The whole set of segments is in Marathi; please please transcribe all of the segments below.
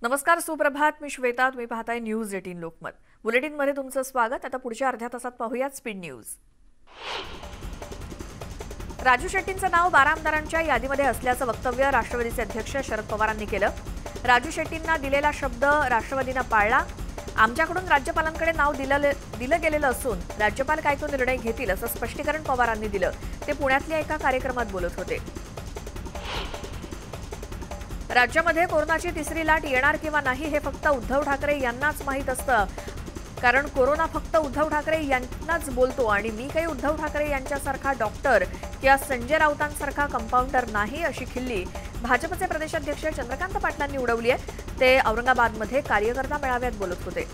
नमस्कार, सुप्रभात. मी श्वेता. तुम्ही पाहताय न्यूज 18 लोकमत. बुलेटिनमध्ये तुमचं स्वागत. आता पुढच्या अर्ध्या तासात पाहूयात स्पीड न्यूज. राजू शेट्टींचं नाव 12 आमदारांच्या यादीमध्ये असल्याचं वक्तव्य राष्ट्रवादीचे अध्यक्ष शरद पवारांनी केलं. राजू शेट्टींना दिलेला शब्द राष्ट्रवादीनं पाळला. आमच्याकडून राज्यपालांकडे नाव दिलं गेलेलं असून राज्यपाल काय तो निर्णय घेतील असं स्पष्टीकरण पवारांनी दिलं. ते पुण्यातल्या एका कार्यक्रमात बोलत होते. राज्यामध्ये कोरोनाची तिसरी लाट येणार किंवा नाही हे फक्त उद्धव ठाकरे यांनाच माहीत असतं, कारण कोरोना फक्त उद्धव ठाकरे यांनाच बोलतो आणि मी काही उद्धव ठाकरे यांच्यासारखा डॉक्टर किंवा संजय राऊतांसारखा कंपाऊंडर नाही, अशी खिल्ली भाजपचे प्रदेशाध्यक्ष चंद्रकांत पाटलांनी उडवली आहे. ते औरंगाबादमध्ये कार्यकर्ता मेळाव्यात बोलत होते.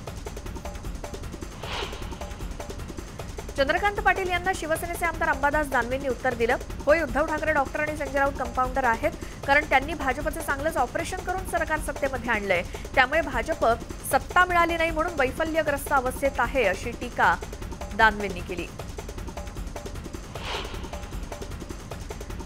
चंद्रकांत पाटील यांना शिवसेनेचे आमदार अंबादास दानवेंनी उत्तर दिलं. होय, उद्धव ठाकरे डॉक्टर आणि संजय राऊत कंपाऊंडर आहेत, कारण त्यांनी भाजपचे चांगलंच ऑपरेशन करून सरकार सत्तेमध्ये आणलंय. त्यामुळे भाजप सत्ता मिळाली नाही म्हणून वैफल्यग्रस्त अवस्थेत आहे, अशी टीका दानवेंनी केली.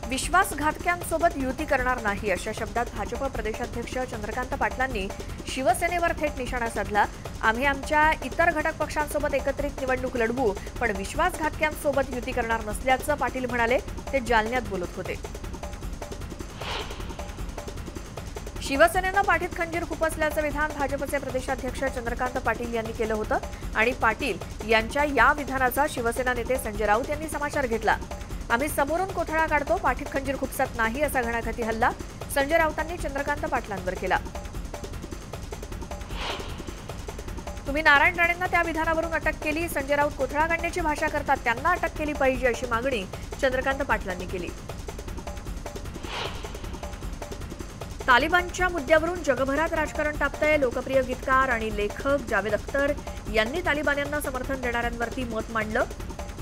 विश्वासघातक्यांसोबत युती करणार नाही, अशा शब्दात भाजप प्रदेशाध्यक्ष चंद्रकांत पाटलांनी शिवसेनेवर थेट निशाणा साधला. आम्ही आमच्या इतर घटक पक्षांसोबत एकत्रित निवडणूक लढवू, पण विश्वासघातक्यांसोबत युती करणार नसल्याचं पाटील म्हणाले. ते जालन्यात बोलत होते. शिवसेनेनं पाठीत खंजीर खुपसल्याचं विधान भाजपचे प्रदेशाध्यक्ष चंद्रकांत पाटील यांनी केलं होतं आणि पाटील यांच्या या विधानाचा शिवसेना नेते संजय राऊत यांनी समाचार घेतला. आम्ही समोरून कोथळा काढतो, पाठीत खंजीर खुपसत नाही, असा घणाघाती हल्ला संजय राऊतांनी चंद्रकांत पाटलांवर केला. तुम्ही नारायण राणेंना त्या विधानावरून अटक केली. संजय राऊत कोथळा काढण्याची भाषा करतात, त्यांना अटक केली पाहिजे, अशी मागणी चंद्रकांत पाटलांनी केली. तालिबानच्या मुद्द्यावरून जगभरात राजकारण तापतंय. लोकप्रिय गीतकार आणि लेखक जावेद अख्तर यांनी तालिबान्यांना समर्थन देणाऱ्यांवरती मत मांडलं.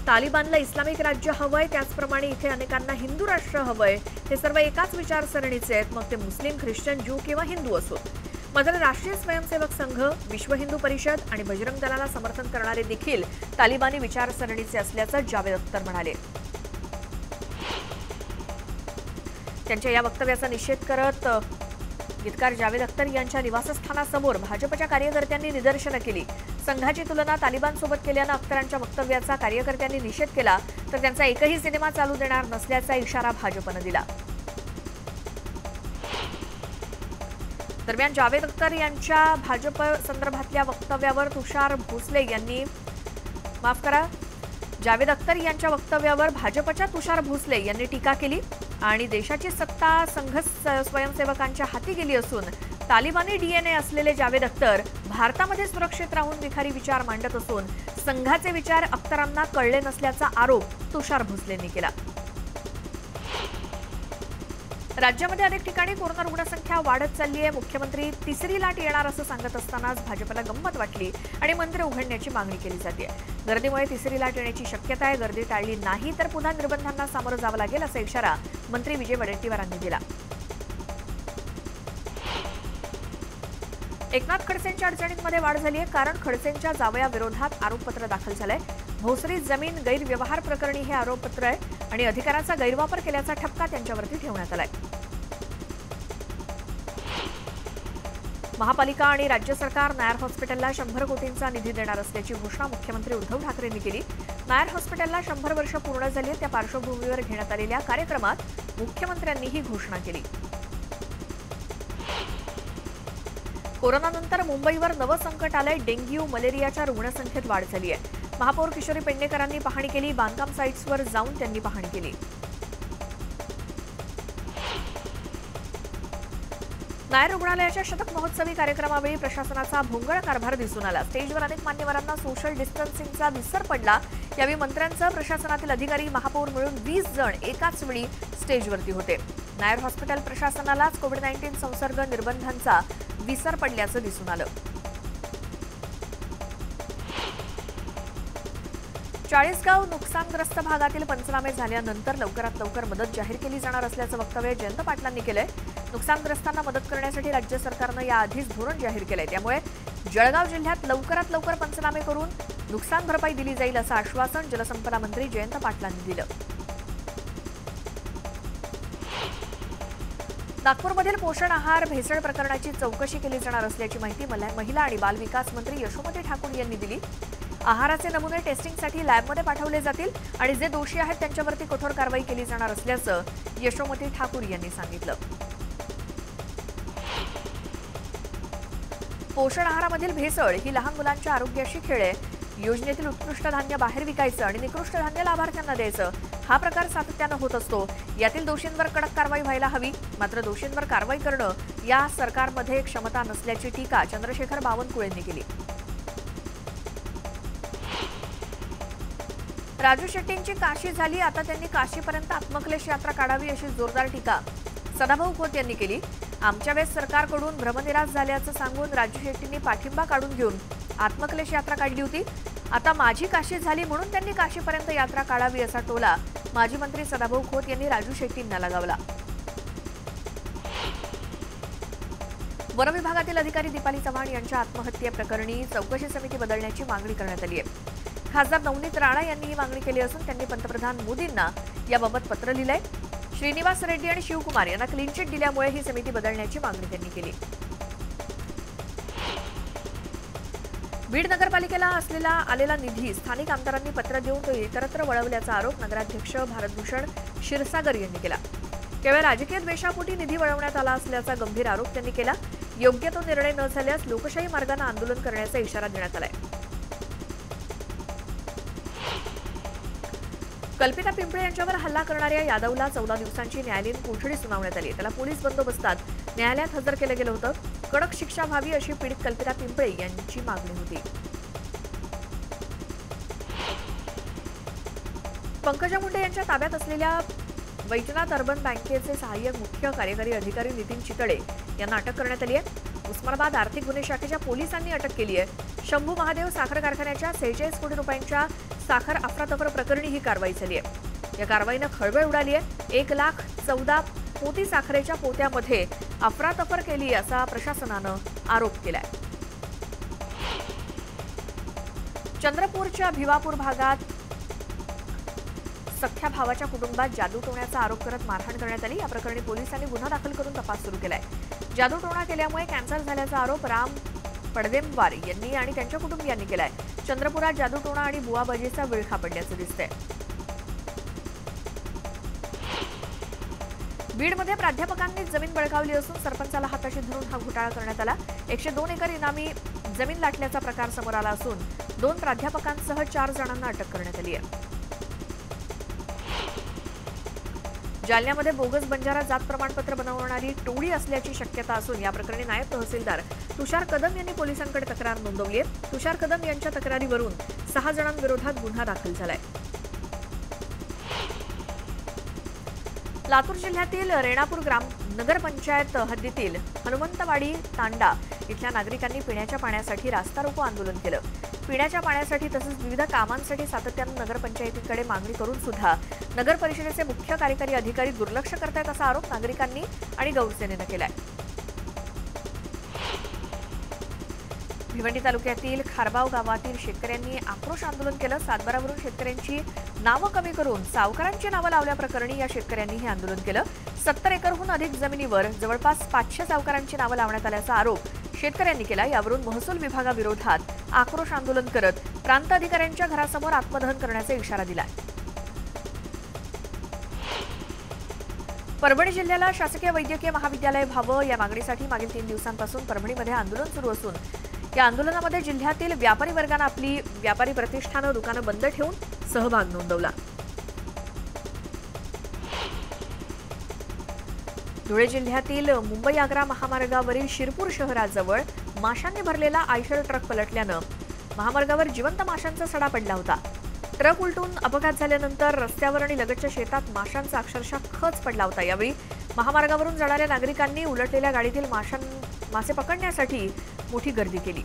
तालिबानला इस्लामिक राज्य हवंय, त्याचप्रमाणे इथे अनेकांना हिंदू राष्ट्र हवंय. हे सर्व एकाच विचारसरणीचे आहेत, मग ते मुस्लिम, ख्रिश्चन, ज्यू किंवा हिंदू असोत. मात्र राष्ट्रीय स्वयंसेवक संघ, विश्व हिंदू परिषद आणि बजरंग दलाला समर्थन करणारे देखील तालिबानी विचारसरणीचे असल्याचं जावेद अख्तर म्हणाले. त्यांच्या या वक्तव्याचा निषेध करत गीतकार जावेद अख्तर यांच्या निवासस्थानासमोर भाजपच्या कार्यकर्त्यांनी निदर्शनं केली. संघाची तुलना तालिबानसोबत केल्यानं अख्तरांच्या वक्तव्याचा कार्यकर्त्यांनी निषेध केला, तर त्यांचा एकही सिनेमा चालू देणार नसल्याचा इशारा भाजपनं दिला. दरम्यान जावेद अख्तर यांच्या भाजप संदर्भातल्या वक्तव्यावर जावेद अख्तर यांच्या वक्तव्यावर भाजपच्या तुषार भोसले यांनी टीका केली आणि देशाची सत्ता संघ स्वयंसेवकांच्या हाती गेली असून तालिबानी डीएनए असलेले जावेद अख्तर भारतामध्ये सुरक्षित राहून निखारी विचार मांडत असून संघाचे विचार अख्तरांना कळले नसल्याचा आरोप तुषार भोसलेंनी केला. राज्यामध्ये अनेक ठिकाणी कोरोना रुग्णसंख्या वाढत चालली आहे. मुख्यमंत्री तिसरी लाट येणार असं सांगत असतानाच भाजपला गंमत वाटली आणि मंदिरं उघडण्याची मागणी केली जाते. गर्दीमुळे तिसरी लाट येण्याची शक्यता आहे. गर्दी टाळली नाही तर पुन्हा निर्बंधांना सामोरं जावं लागेल, असा इशारा मंत्री विजय वडेट्टीवारांनी दिला. एकनाथ खडसेंच्या अडचणींमध्ये वाढ झाली आहे, कारण खडसेंच्या जावयाविरोधात आरोपपत्र दाखल झालंय. भोसरी जमीन गैरव्यवहार प्रकरणी हे आरोपपत्र आहे आणि अधिकाराचा गैरवापर केल्याचा ठपका त्यांच्यावरती ठेवण्यात आलाय. महापालिका आणि राज्य सरकार नायर हॉस्पिटलला 100 कोटींचा निधी देणार असल्याची घोषणा मुख्यमंत्री उद्धव ठाकरेंनी केली. नायर हॉस्पिटलला 100 वर्ष पूर्ण झाली आहेत, त्या पार्श्वभूमीवर घेण्यात आलेल्या कार्यक्रमात मुख्यमंत्र्यांनी ही घोषणा केली. कोरोनानंतर मुंबईवर नवं संकट आलंय. डेंग्यू, मलेरियाच्या रुग्णसंख्येत वाढ झाली आहे. महापौर किशोरी पेडणेकरांनी पाहणी केली. बांधकाम साईट्सवर जाऊन त्यांनी पाहणी केली. नायर रुग्णालयाच्या शतक महोत्सवी कार्यक्रमावेळी प्रशासनाचा भोंगळ कारभार दिसून आला. स्टेजवर अनेक मान्यवरांना सोशल डिस्टन्सिंगचा विसर पडला. यावेळी मंत्र्यांचं, प्रशासनातील अधिकारी, महापौर मिळून 20 जण एकाच वेळी स्टेजवरती होते. नायर हॉस्पिटल प्रशासनालाच कोविड-19 संसर्ग निर्बंधांचा विसर पडल्याचं दिसून आलं. 40गाव नुकसानग्रस्त भागातील पंचनामे झाल्यानंतर लवकरात लवकर मदत जाहीर केली जाणार असल्याचं वक्तव्य जयंत पाटलांनी केलंय. नुकसानग्रस्तांना मदत करण्यासाठी राज्य सरकारनं याआधीच धोरण जाहीर केलंय. त्यामुळे जळगाव जिल्ह्यात लवकरात लवकर पंचनामे करून नुकसान भरपाई दिली जाईल, असं आश्वासन जलसंपदा मंत्री जयंत पाटलांनी दिलं. नागपूरमधील पोषण आहार भेसळ प्रकरणाची चौकशी केली जाणार असल्याची माहिती महिला आणि बाल विकास मंत्री यशोमती ठाकूर यांनी दिली। आहाराचे नमुने टेस्टिंगसाठी लॅबमध्ये पाठवले जातील आणि जे दोषी आहेत त्यांच्यावरती कठोर कारवाई केली जाणार असल्याचं यशोमती ठाकूर यांनी सांगितलं। पोषण आहारामधील भेसळ ही लहान मुलांच्या आरोग्याशी खेळ आहे। योजनेतील उत्कृष्ट धान्य बाहेर विकायचं आणि निकृष्ट धान्य लाभार्थ्यांना द्यायचं हा प्रकार सातत्यानं होत असतो। यातील दोषींवर कडक कारवाई व्हायला हवी, मात्र दोषींवर कारवाई करणं या सरकारमध्ये क्षमता नसल्याची टीका चंद्रशेखर बावनकुळेंनी केली। राजू शेट्टींची काशी झाली, आता त्यांनी काशीपर्यंत आत्मक्लेश यात्रा काढावी अशी जोरदार टीका सदाभाऊ खोत यांनी केली। आमच्या वेळेस सरकारकडून भ्रमनिरास झाल्याचं सांगून राजू शेट्टींनी पाठिंबा काढून घेऊन आत्मक्लेश यात्रा काढली होती। आता माझी काशी झाली म्हणून त्यांनी काशीपर्यंत यात्रा काढावी असा टोला माजी मंत्री सदाभाऊ खोत यांनी राजू शेट्टींना लगावला। वन विभागातील अधिकारी दीपाली चव्हाण यांच्या आत्महत्येप्रकरणी चौकशी समिती बदलण्याची मागणी करण्यात आली आहे। खासदार नवनीत राणा यांनी ही मागणी केली असून त्यांनी पंतप्रधान मोदींना याबाबत पत्र लिहिलंय। श्रीनिवास रेड्डी आणि शिवकुमार यांना क्लीन चिट दिल्यामुळे ही समिती बदलण्याची मागणी त्यांनी केली। बीड नगरपालिकेला आलेला निधी स्थानिक आमदारांनी पत्र देऊन तो इतरत्र वळवल्याचा आरोप नगराध्यक्ष भारतभूषण क्षीरसागर यांनी केला। केवळ राजकीय द्वेषापोटी निधी वळवण्यात आला असल्याचा गंभीर आरोप त्यांनी केला। योग्य तो निर्णय न झाल्यास लोकशाही मार्गाने आंदोलन करण्याचा इशारा देण्यात आलाय। कल्पिता पिंपळे यांच्यावर हल्ला करणाऱ्या यादवला 14 दिवसांची न्यायालयीन कोठडी सुनावण्यात आली। त्याला पोलीस बंदोबस्तात न्यायालयात हजर केलं गेलं होतं। कडक शिक्षा व्हावी अशी पीडित कल्पिता पिंपळे यांची मागणी होती। पंकजा मुंडे यांच्या ताब्यात असलेल्या वैजनाथ अर्बन बँकेचे सहाय्यक मुख्य कार्यकारी अधिकारी नितीन चितळे यांना अटक करण्यात आली आहे। उस्मानाबाद आर्थिक गुन्हे शाखेच्या पोलिसांनी अटक केली आहे। शंभू महादेव साखर कारखान्याच्या 46 कोटी रुपयांच्या साखर अफरातफर प्रकरणी ही कारवाई झाली आहे। या कारवाईनं खळबळ उडाली आहे। 1,14 पोती साखरेच्या पोत्यामध्ये अफरातफर केली असा प्रशासनानं आरोप केलाय। चंद्रपूरच्या भिवापूर भागात सख्या भावाच्या कुटुंबात जादूटोण्याचा आरोप करत मारहाण करण्यात आली। या प्रकरणी पोलिसांनी गुन्हा दाखल करून तपास सुरू केलाय। जादूटोणा केल्यामुळे कॅन्सर झाल्याचा आरोप राम पडदेमवार यांनी आणि त्यांच्या कुटुंबियांनी केलाय। चंद्रपुरात जादूटोणा आणि बुवाबाजीचा विळखा पडल्याचं दिसतंय। बीडमध्ये प्राध्यापकांनी जमीन बळकावली असून सरपंचाला हाताशी धरून हा घोटाळा करण्यात आला। 102 एकर इनामी जमीन लाटल्याचा प्रकार समोर आला असून 2 प्राध्यापकांसह 4 जणांना अटक करण्यात आली आहे। जालन्यामध्ये बोगस बंजारा जात प्रमाणपत्र बनवणारी टोळी असल्याची शक्यता असून या प्रकरणी नायब तहसीलदार तुषार कदम यांनी पोलिसांकडे तक्रार नोंदवली आहे। तुषार कदम यांच्या तक्रारीवरून 6 जणांविरोधात गुन्हा दाखल झालाय। लातूर जिल्ह्यातील रेणापूर नगरपंचायत हद्दीतील हनुमंतवाडी तांडा इथल्या नागरिकांनी पिण्याच्या पाण्यासाठी रास्ता रोको आंदोलन केलं। पिण्याच्या पाण्यासाठी तसंच विविध कामांसाठी सातत्यानं नगरपंचायतीकडे मागणी करून सुद्धा नगर परिषदेचे मुख्य कार्यकारी अधिकारी दुर्लक्ष करतायत असा आरोप नागरिकांनी आणि गौरसेनेनं केलाय। भिवंडी तालुक्यातील खारबाव गावातील शेतकऱ्यांनी आक्रोश आंदोलन केलं। सातबारावरून शेतकऱ्यांची नावं कमी करून सावकारांची नावं लावल्याप्रकरणी या शेतकऱ्यांनी हे आंदोलन केलं। 70 एकरहून अधिक जमिनीवर जवळपास 500 सावकारांची नावं लावण्यात आल्याचा आरोप शेतकऱ्यांनी केला। यावरून महसूल विभागाविरोधात आक्रोश आंदोलन करत प्रांत अधिकाऱ्यांच्या घरासमोर आत्मदहन करण्याचा इशारा दिला। परभणी जिल्ह्याला शासकीय वैद्यकीय महाविद्यालय व्हावं या मागणीसाठी मागील 3 दिवसांपासून परभणीमध्ये आंदोलन सुरू असून या आंदोलनामध्ये जिल्ह्यातील व्यापारी वर्गाने आपली व्यापारी प्रतिष्ठानं दुकानं बंद ठेवून सहभाग नोंदवला। धुळे जिल्ह्यातील मुंबई आग्रा महामार्गावरील शिरपूर शहराजवळ माशांनी भरलेला आयशर ट्रक पलटल्यानं महामार्गावर जिवंत माशांचा सडा पडला होता। ट्रक उलटून अपघात झाल्यानंतर रस्त्यावर आणि लगतच्या शेतात माशांचा अक्षरशः खच पडला होता। यावेळी महामार्गावरून जाणाऱ्या नागरिकांनी उलटलेल्या गाडीतील मासे पकडण्यासाठी मोठी गर्दी केली।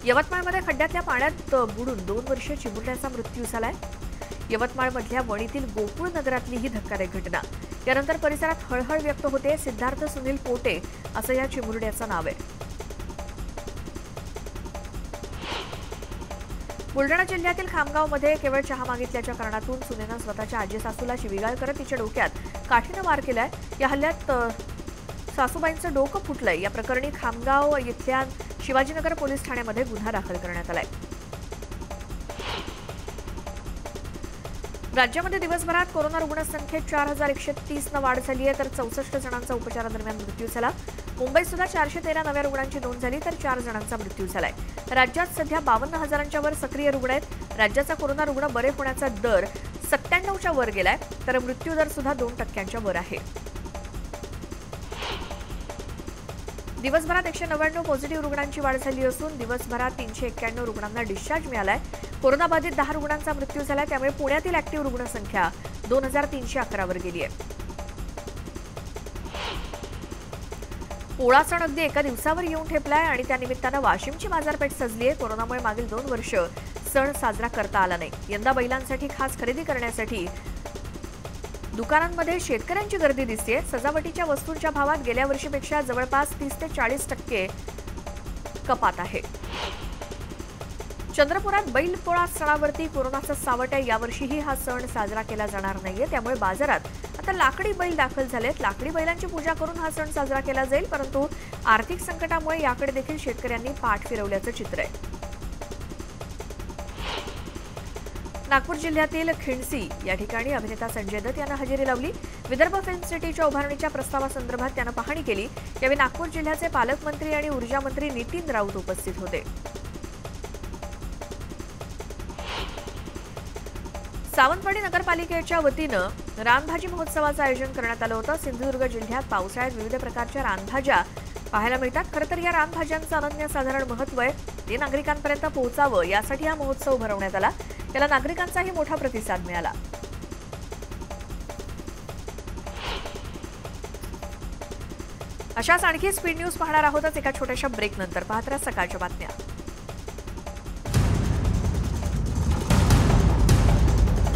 यवतमाळमध्ये खड्ड्यातल्या पाण्यात बुडून 2 वर्षीय चिमुरड्याचा मृत्यू झालाय। यवतमाळमधल्या वणीतील गोकुळ नगरातली ही धक्कादायक घटना। यानंतर परिसरात हळहळ व्यक्त होते। सिद्धार्थ सुनील पोटे असं या चिमुरड्याचं नाव आहे। बुलढाणा जिल्ह्यातील खामगावमध्ये केवळ चहा मागितल्याच्या कारणातून सुनेनं स्वतःच्या आजी सासूला शिवीगाळ करत तिच्या डोक्यात काठीनं वार केलाय। या हल्ल्यात सासूबाईंचं डोकं फुटलंय। या प्रकरणी खामगाव इथल्या शिवाजीनगर पोलीस ठाण्यामध्ये गुन्हा दाखल करण्यात आलाय। राज्यामध्ये दिवसभरात कोरोना रुग्णसंख्येत 4130 ने वाढ झाली आहे, तर 64 जणांचा उपचारादरम्यान मृत्यू झाला। मुंबईत सुद्धा 413 नव्या रुग्णांची नोंद झाली, तर 4 जणांचा मृत्यू झालाय। राज्यात सध्या 52,000च्या वर सक्रिय रुग्ण आहेत। राज्याचा कोरोना रुग्ण बरे होण्याचा दर 97च्या वर गेलाय, तर मृत्यू दर सुद्धा 2% वर आहे। दिवसभरात 199 पॉझिटिव्ह रुग्णांची वाढ झाली असून दिवसभरात 391 रुग्णांना डिस्चार्ज मिळालाय। कोरोनाबाधित 10 रुग्णांचा मृत्यू झालाय, त्यामुळे पुण्यातील ऍक्टिव्ह रुग्णसंख्या 2311 वर गेली आहे। पोळा सण अगदी एका दिवसावर येऊन ठेपलाय आणि त्या निमित्तानं वाशिमची बाजारपेठ सजली आहे। कोरोनामुळे मागील 2 वर्ष सण साजरा करता आला नाही। यंदा बैलांसाठी खास खरेदी करण्यासाठी दुकानांमध्ये शेतकऱ्यांची गर्दी दिसते। सजावटीच्या वस्तूंच्या भावात गेल्या वर्षीपेक्षा जवळपास 30 ते 40% कपात आहे। चंद्रपुरात बैलपोळा सणावरती कोरोनाचा सावट आहे। यावर्षीही हा सण साजरा केला जाणार नाहीये, त्यामुळे बाजारात आता लाकडी बैल दाखल झालेत। लाकडी बैलांची पूजा करून हा सण साजरा केला जाईल, परंतु आर्थिक संकटामुळे याकडे देखील शेतकऱ्यांनी पाठ फिरवल्याचं चित्र आहे। नागपूर जिल्ह्यातील खिंडसी या ठिकाणी अभिनेता संजय दत्त यांना हजेरी लावली। विदर्भ फिल्म सिटीच्या उभारणीच्या प्रस्तावासंदर्भात त्यानं पाहणी केली। यावेळी नागपूर जिल्ह्याचे पालकमंत्री आणि ऊर्जा मंत्री नितीन राऊत उपस्थित होते। सावंतवाडी नगरपालिकेच्या वतीनं रानभाजी महोत्सवाचं आयोजन करण्यात आलं होतं। सिंधुदुर्ग जिल्ह्यात पावसाळ्यात विविध प्रकारच्या रानभाज्या पाहायला मिळतात। खरं तर या रानभाज्यांचं अनन्यसाधारण महत्त्व आहे, ते नागरिकांपर्यंत पोहोचावं यासाठी हा महोत्सव भरवण्यात आला। याला नागरिकांचाही मोठा प्रतिसाद मिळाला। अशाच आणखी स्पीड न्यूज पाहणार आहोतच एका छोट्याशा ब्रेक नंतर। पाहत राहा सकाळच्या बातम्या।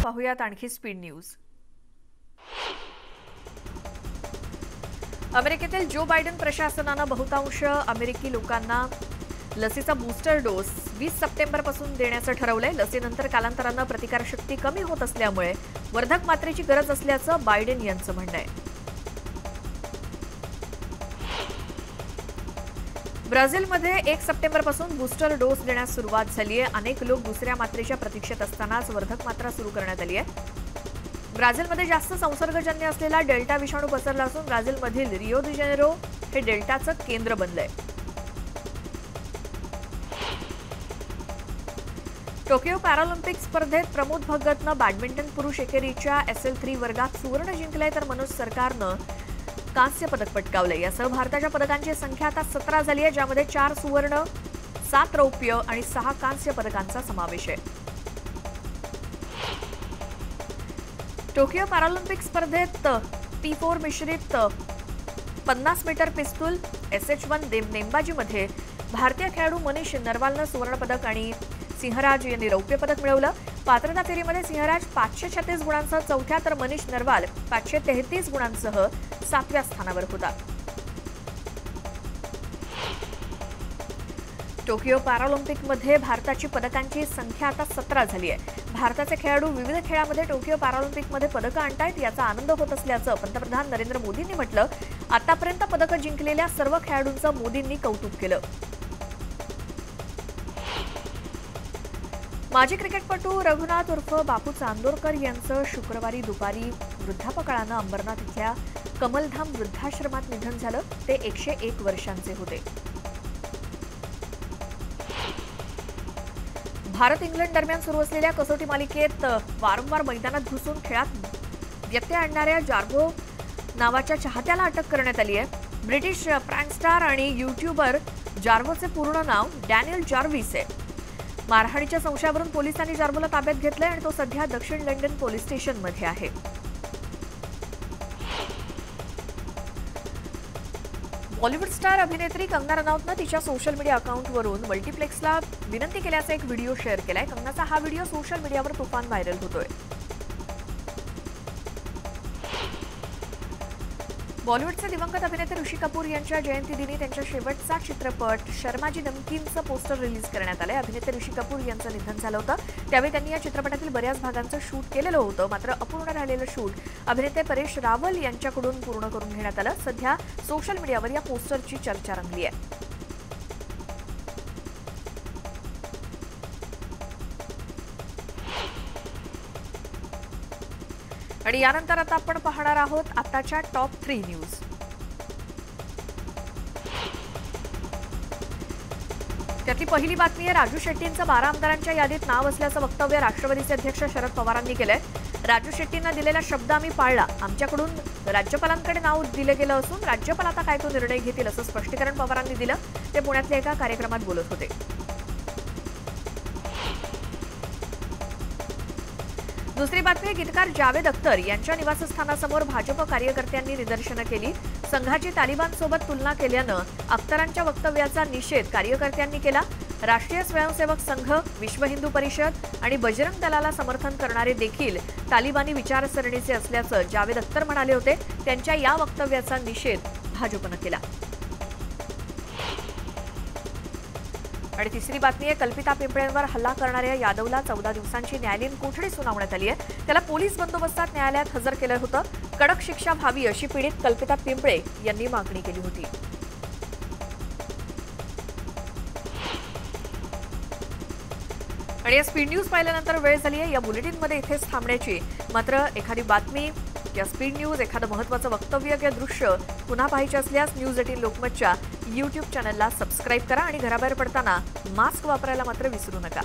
पाहूयात आणखी स्पीड न्यूज। अमेरिकेतील जो बायडन प्रशासनानं बहुतांश अमेरिकी लोकांना लसीचा बूस्टर डोस 20 सप्टेंबरपासून देण्याचं ठरवलंय। लसीनंतर कालांतरानं प्रतिकारशक्ती कमी होत असल्यामुळे वर्धक मात्रेची गरज असल्याचं बायडन यांचं म्हणणं आहे। ब्राझीलमध्ये 1 सप्टेंबरपासून बूस्टर डोस देण्यास सुरुवात झाली आहे। अनेक लोक दुसऱ्या मात्रेच्या प्रतीक्षेत असतानाच वर्धक मात्रा सुरू करण्यात आली आहे। ब्राझीलमध्ये जास्त संसर्गजन्य असलेला डेल्टा विषाणू पसरला असून ब्राझीलमधील रिओ दी जेनेरो हे डेल्टाचं केंद्र बनलंय। टोकियो पॅरालिम्पिक स्पर्धेत प्रमोद भगतनं बॅडमिंटन पुरुष एकेरीच्या SL3 वर्गात सुवर्ण जिंकलंय, तर मनोज सरकारनं कांस्य पदक पटकावलंय। यासह भारताच्या पदकांची संख्या आता 17 झाली आहे, ज्यामध्ये 4 सुवर्ण, 7 रौप्य आणि 6 कांस्य पदकांचा समावेश आहे। टोकियो पॅरालिम्पिक स्पर्धेत P4 मिश्रित 50 मीटर पिस्तूल SH1 नेमबाजीमध्ये भारतीय खेळाडू मनीष नरवालनं सुवर्ण पदक आणि सिंहराज यांनी रौप्य पदक मिळवलं। पात्रता फेरीमध्ये सिंहराज 536 गुणांसह चौथ्या, तर मनीष नरवाल 533 गुणांसह 7व्या स्थानावर होता। टोकियो पॅरालिम्पिकमध्ये भारताची पदकांची संख्या आता 17 झाली आहे। भारताचे खेळाडू विविध खेळामध्ये टोकियो पॅरालिम्पिकमध्ये पदकं आणतायत, याचा आनंद होत असल्याचं पंतप्रधान नरेंद्र मोदींनी म्हटलं। आतापर्यंत पदकं जिंकलेल्या सर्व खेळाडूंचं मोदींनी कौतुक केलं। माजी क्रिकेटपटू रघुनाथ उर्फ बापू चांदोरकर यांचं शुक्रवारी दुपारी वृद्धापकाळानं अंबरनाथ इथल्या कमलधाम वृद्धाश्रमात निधन झालं। ते 101 वर्षांचे होते। भारत इंग्लंड दरम्यान सुरू असलेल्या कसोटी मालिकेत वारंवार मैदानात घुसून खेळात व्यत्यय आणणाऱ्या जार्गो नावाच्या चाहत्याला अटक करण्यात आली आहे। ब्रिटिश प्रँक स्टार आणि यूट्यूबर जार्गोचे पूर्ण नाव डॅनियल जार्विस आहे। मारहाणीच्या संशयावरून पोलिसांनी जार्गोला ताब्यात घेतलंय आणि तो सध्या दक्षिण लंडन पोलीस स्टेशनमध्ये आहे। बॉलिवूड स्टार अभिनेत्री कंगना रनौतनं तिच्या सोशल मीडिया अकाउंटवरून मल्टीप्लेक्सला विनंती केल्याचा एक व्हिडिओ शेअर केलाय। कंगनाचा हा व्हिडिओ सोशल मीडियावर तुफान व्हायरल होतोय। बॉलिवूडचे दिवंगत अभिनेते ऋषी कपूर यांच्या जयंतीदिनी त्यांच्या शेवटचा चित्रपट शर्माजी नमकीनचं पोस्टर रिलीज करण्यात आलंय. अभिनेते ऋषी कपूर यांचं निधन झालं होतं. त्यावेळी त्यांनी या चित्रपटातील बऱ्याच भागांचं शूट केलेलं होतं. मात्र अपूर्ण राहिलेलं शूट अभिनेते परेश रावल यांच्याकडून पूर्ण करून घेण्यात आलं. सध्या सोशल मीडियावर या पोस्टरची चर्चा रंगली आहे. आणि यानंतर आता आपण पाहणार आहोत आताच्या टॉप 3 न्यूज. त्यातली पहिली बातमी आहे, राजू शेट्टींचं 12 आमदारांच्या यादीत नाव असल्याचं वक्तव्य राष्ट्रवादीचे अध्यक्ष शरद पवारांनी केलंय. राजू शेट्टींना दिलेला शब्द आम्ही पाळला. आमच्याकडून राज्यपालांकडे नाव दिलं गेलं असून राज्यपाल आता काय तो निर्णय घेतील असं स्पष्टीकरण पवारांनी दिलं. ते पुण्यातल्या एका कार्यक्रमात बोलत होते. दुसरी बातमी, गीतकार जावेद अख्तर यांच्या निवासस्थानासमोर भाजप कार्यकर्त्यांनी निदर्शनं केली. संघाची तालिबानसोबत तुलना केल्यानं अख्तरांच्या वक्तव्याचा निषेध कार्यकर्त्यांनी केला. राष्ट्रीय स्वयंसेवक संघ, विश्व हिंदू परिषद आणि बजरंग दलाला समर्थन करणारे देखील तालिबानी विचारसरणीचे असल्याचं जावेद अख्तर म्हणाले होते. त्यांच्या या वक्तव्याचा निषेध भाजपनं केला. आणि तिसरी बातमी आहे, कल्पिता पिंपळेंवर हल्ला करणाऱ्या यादवला 14 दिवसांची न्यायालयीन कोठडी सुनावण्यात आली आहे. त्याला पोलीस बंदोबस्तात न्यायालयात हजर केलं होतं. कडक शिक्षा व्हावी अशी पीडित कल्पिता पिंपळे यांनी मागणी केली होती. आणि या स्पीड न्यूज पाहिल्यानंतर वेळ झाली आहे या बुलेटिनमध्ये इथेच थांबण्याची. मात्र एखादी बातमी या स्पीड न्यूज, एखादं महत्त्वाचं वक्तव्य किंवा दृश्य पुन्हा पाहायचे असल्यास न्यूज 18 लोकमतच्या YouTube चॅनलला सबस्क्राईब करा आणि घराबाहेर पडताना मास्क वापरायला मात्र विसरू नका.